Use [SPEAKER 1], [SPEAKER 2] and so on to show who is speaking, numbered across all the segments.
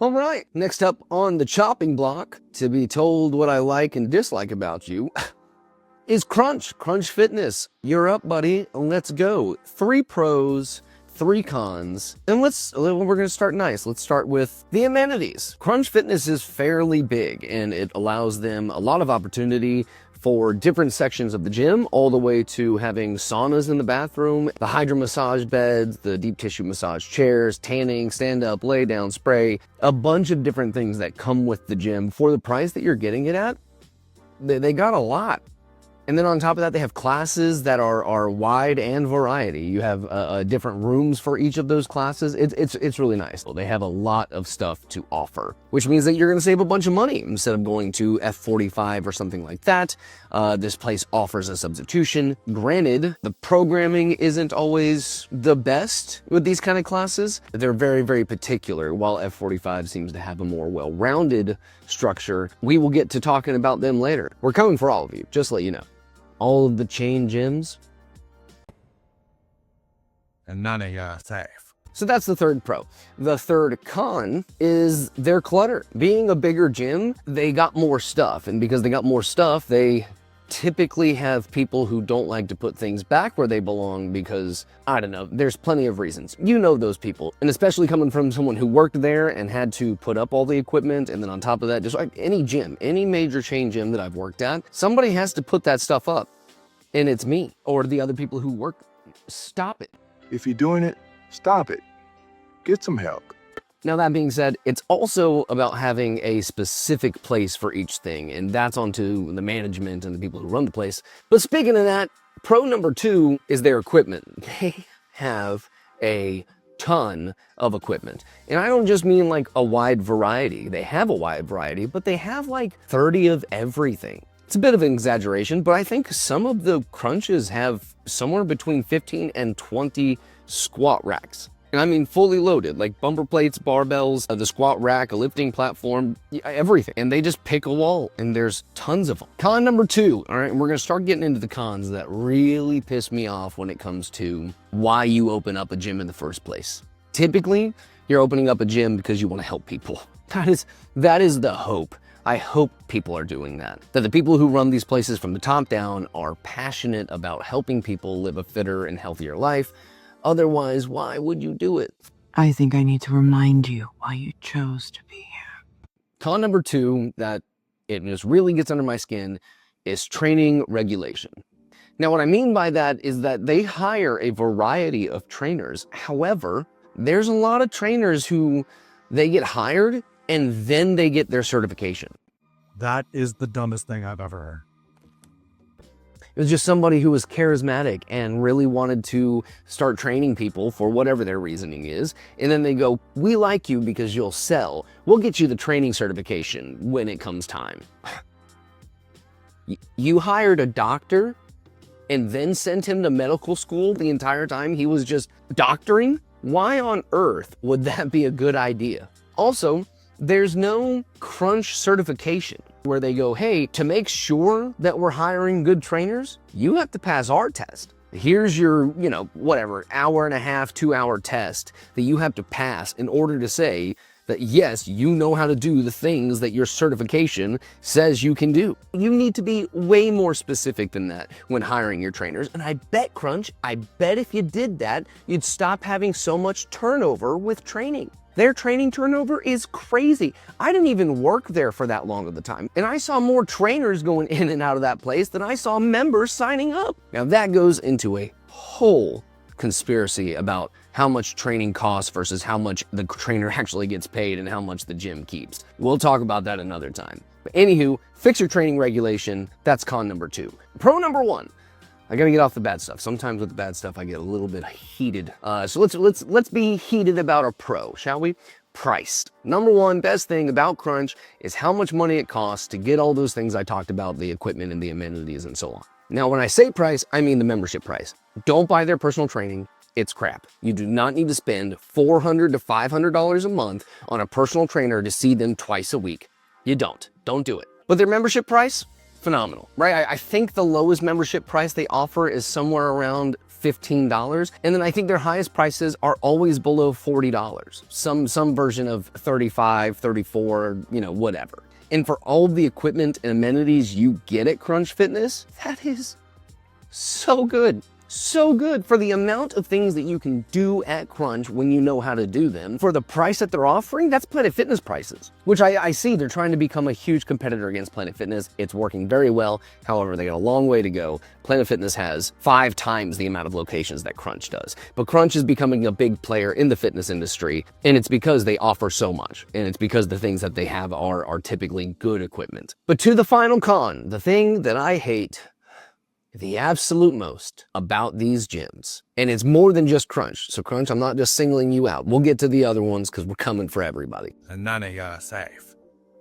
[SPEAKER 1] All right, next up on the chopping block, to be told what I like and dislike about you, is Crunch Fitness. You're up, buddy. Let's go. 3 pros, 3 cons, and we're gonna start nice. Let's start with the amenities. Crunch Fitness is fairly big, and it allows them a lot of opportunity for different sections of the gym, all the way to having saunas in the bathroom, the hydro massage beds, the deep tissue massage chairs, tanning, stand up, lay down, spray, a bunch of different things that come with the gym for the price that you're getting it at. They got a lot. And then on top of that, they have classes that are wide and variety. You have different rooms for each of those classes. It's really nice. They have a lot of stuff to offer, which means that you're going to save a bunch of money instead of going to F45 or something like that. This place offers a substitution. Granted, the programming isn't always the best with these kind of classes. They're very, very particular, while F45 seems to have a more well-rounded structure. We will get to talking about them later. We're coming for all of you, just to let you know. All of the chain gyms,
[SPEAKER 2] and none of you safe.
[SPEAKER 1] So that's the third pro. The third con is their clutter. Being a bigger gym, they got more stuff. And because they got more stuff, they typically have people who don't like to put things back where they belong because, I don't know, there's plenty of reasons. You know those people. And especially coming from someone who worked there and had to put up all the equipment. And then on top of that, just like any gym, any major chain gym that I've worked at, somebody has to put that stuff up. And it's me or the other people who work. Stop it.
[SPEAKER 3] If you're doing it, stop it. Get some help.
[SPEAKER 1] Now, that being said, it's also about having a specific place for each thing, and that's onto the management and the people who run the place. But speaking of that, pro number 2 is their equipment. They have a ton of equipment. And I don't just mean like a wide variety. They have a wide variety, but they have like 30 of everything. It's a bit of an exaggeration, but I think some of the crunches have somewhere between 15 and 20 squat racks. And I mean fully loaded, like bumper plates, barbells, the squat rack, a lifting platform, everything. And they just pick a wall, and there's tons of them. Con number 2, all right, we're gonna start getting into the cons that really piss me off when it comes to why you open up a gym in the first place. Typically, you're opening up a gym because you wanna help people. That is the hope. I hope people are doing that. That the people who run these places from the top down are passionate about helping people live a fitter and healthier life. Otherwise, why would you do it?
[SPEAKER 4] I think I need to remind you why you chose to be here.
[SPEAKER 1] Con number 2 that it just really gets under my skin is training regulation. Now, what I mean by that is that they hire a variety of trainers. However, there's a lot of trainers who they get hired and then they get their certification.
[SPEAKER 2] That is the dumbest thing I've ever heard.
[SPEAKER 1] It was just somebody who was charismatic and really wanted to start training people for whatever their reasoning is. And then they go, we like you because you'll sell. We'll get you the training certification when it comes time. You hired a doctor and then sent him to medical school the entire time he was just doctoring? Why on earth would that be a good idea? Also, there's no crunch certification where they go, hey, to make sure that we're hiring good trainers, you have to pass our test. Here's your, whatever, hour and a half, 2-hour test that you have to pass in order to say that, yes, you know how to do the things that your certification says you can do. You need to be way more specific than that when hiring your trainers. And I bet, Crunch, if you did that, you'd stop having so much turnover with training. Their training turnover is crazy. I didn't even work there for that long of the time. And I saw more trainers going in and out of that place than I saw members signing up. Now that goes into a whole conspiracy about how much training costs versus how much the trainer actually gets paid and how much the gym keeps. We'll talk about that another time. But anywho, fix your training regulation. That's con number 2. Pro number 1. I gotta get off the bad stuff. Sometimes with the bad stuff, I get a little bit heated. So let's be heated about our pro, shall we? Price. Number 1 best thing about Crunch is how much money it costs to get all those things I talked about, the equipment and the amenities and so on. Now, when I say price, I mean the membership price. Don't buy their personal training. It's crap. You do not need to spend $400 to $500 a month on a personal trainer to see them twice a week. You don't. Don't do it. But their membership price? Phenomenal, right? I think the lowest membership price they offer is somewhere around $15. And then I think their highest prices are always below $40. Some version of 35, 34, whatever. And for all the equipment and amenities you get at Crunch Fitness, that is so good. So good for the amount of things that you can do at Crunch when you know how to do them. For the price that they're offering, that's Planet Fitness prices, which I see they're trying to become a huge competitor against Planet Fitness. It's working very well. However, they got a long way to go. Planet Fitness has 5 times the amount of locations that Crunch does. But Crunch is becoming a big player in the fitness industry, and it's because they offer so much. And it's because the things that they have are typically good equipment. But to the final con, the thing that I hate the absolute most about these gyms, and it's more than just Crunch. So Crunch, I'm not just singling you out. We'll get to the other ones because we're coming for everybody.
[SPEAKER 2] And none of you are safe.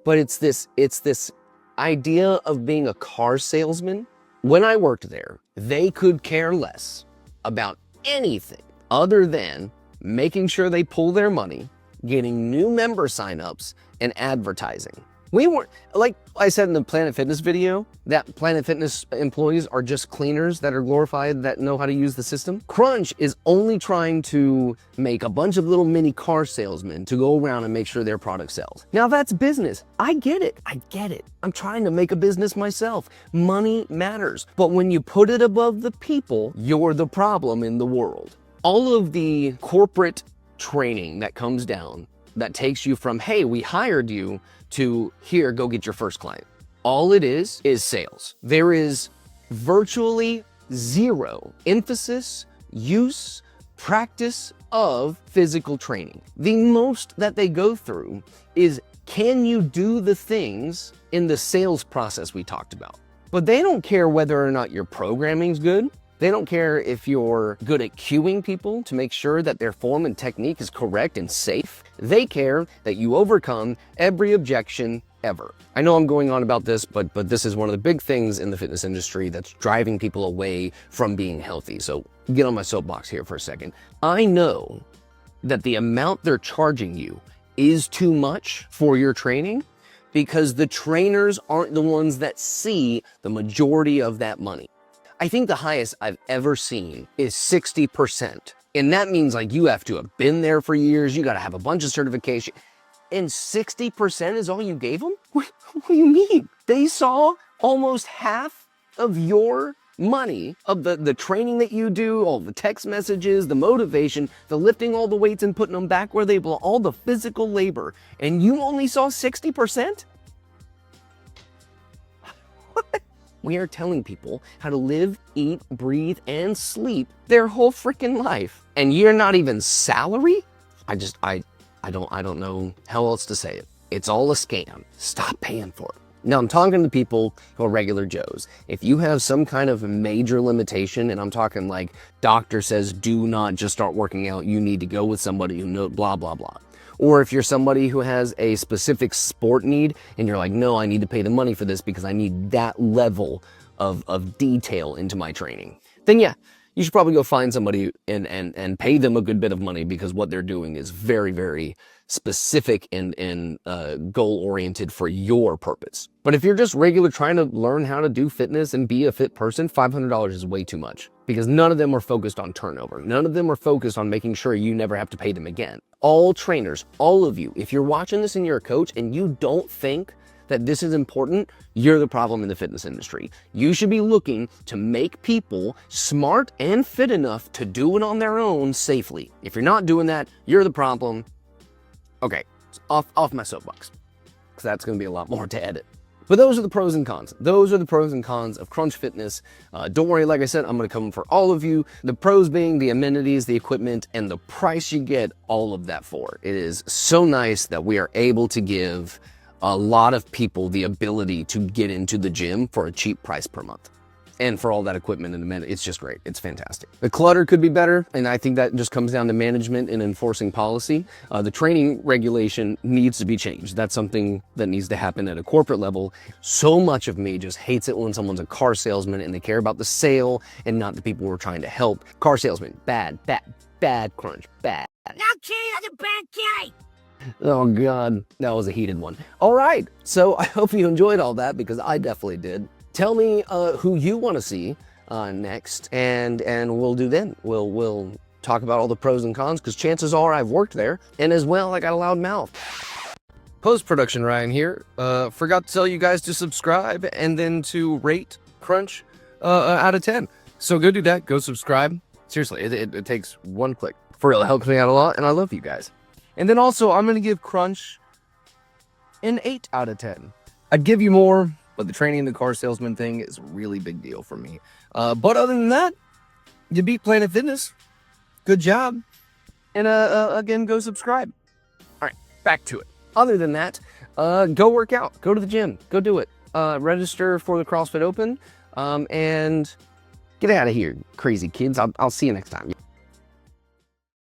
[SPEAKER 1] But it's this idea of being a car salesman. When I worked there, they could care less about anything other than making sure they pull their money, getting new member signups, and advertising. We weren't, like I said in the Planet Fitness video, that Planet Fitness employees are just cleaners that are glorified that know how to use the system. Crunch is only trying to make a bunch of little mini car salesmen to go around and make sure their product sells. Now that's business. I get it. I'm trying to make a business myself. Money matters. But when you put it above the people, you're the problem in the world. All of the corporate training that comes down that takes you from, hey, we hired you, to here, go get your first client. All it is sales. There is virtually zero emphasis, use, practice of physical training. The most that they go through is, can you do the things in the sales process we talked about? But they don't care whether or not your programming's good. They don't care if you're good at cueing people to make sure that their form and technique is correct and safe. They care that you overcome every objection ever. I know I'm going on about this, but this is one of the big things in the fitness industry that's driving people away from being healthy. So get on my soapbox here for a second. I know that the amount they're charging you is too much for your training because the trainers aren't the ones that see the majority of that money. I think the highest I've ever seen is 60%. And that means like you have to have been there for years. You got to have a bunch of certification. And 60% is all you gave them? What do you mean? They saw almost half of your money, of the training that you do, all the text messages, the motivation, the lifting all the weights and putting them back where they belong, all the physical labor. And you only saw 60%? What? We are telling people how to live, eat, breathe, and sleep their whole freaking life. And you're not even salary? I don't know how else to say it. It's all a scam. Stop paying for it. Now I'm talking to people who are regular Joes. If you have some kind of major limitation, and I'm talking like doctor says, do not just start working out. You need to go with somebody who knows blah, blah, blah. Or if you're somebody who has a specific sport need and you're like, no, I need to pay the money for this because I need that level of detail into my training, then yeah, you should probably go find somebody and pay them a good bit of money because what they're doing is very, very specific and goal-oriented for your purpose. But if you're just regular trying to learn how to do fitness and be a fit person, $500 is way too much because none of them are focused on turnover. None of them are focused on making sure you never have to pay them again. All trainers, all of you, if you're watching this and you're a coach and you don't think that this is important, you're the problem in the fitness industry. You should be looking to make people smart and fit enough to do it on their own safely. If you're not doing that, you're the problem. Okay, off my soapbox, because that's going to be a lot more to edit. But those are the pros and cons. Those are the pros and cons of Crunch Fitness. Don't worry, like I said, I'm going to come for all of you. The pros being the amenities, the equipment, and the price you get all of that for. It is so nice that we are able to give a lot of people the ability to get into the gym for a cheap price per month. And for all that equipment and amenities, it's just great. It's fantastic. The clutter could be better, and I think that just comes down to management and enforcing policy. The training regulation needs to be changed. That's something that needs to happen at a corporate level. So much of me just hates it when someone's a car salesman and they care about the sale and not the people we're trying to help. Car salesman, bad, Crunch, bad.
[SPEAKER 5] Okay, that's a bad guy.
[SPEAKER 1] Oh God, that was a heated one. All right, so I hope you enjoyed all that because I definitely did. Tell me who you want to see next, and we'll do then. We'll talk about all the pros and cons, because chances are I've worked there, and as well I got a loud mouth. Post-production Ryan here. Forgot to tell you guys to subscribe and then to rate Crunch out of 10. So go do that. Go subscribe. Seriously, it takes one click. For real, it helps me out a lot, and I love you guys. And then also, I'm going to give Crunch an 8 out of 10. I'd give you more, but the training the car salesman thing is a really big deal for me. But other than that, you beat Planet Fitness. Good job. And again, go subscribe. All right, back to it. Other than that, go work out. Go to the gym. Go do it. Register for the CrossFit Open. And get out of here, crazy kids. I'll see you next time.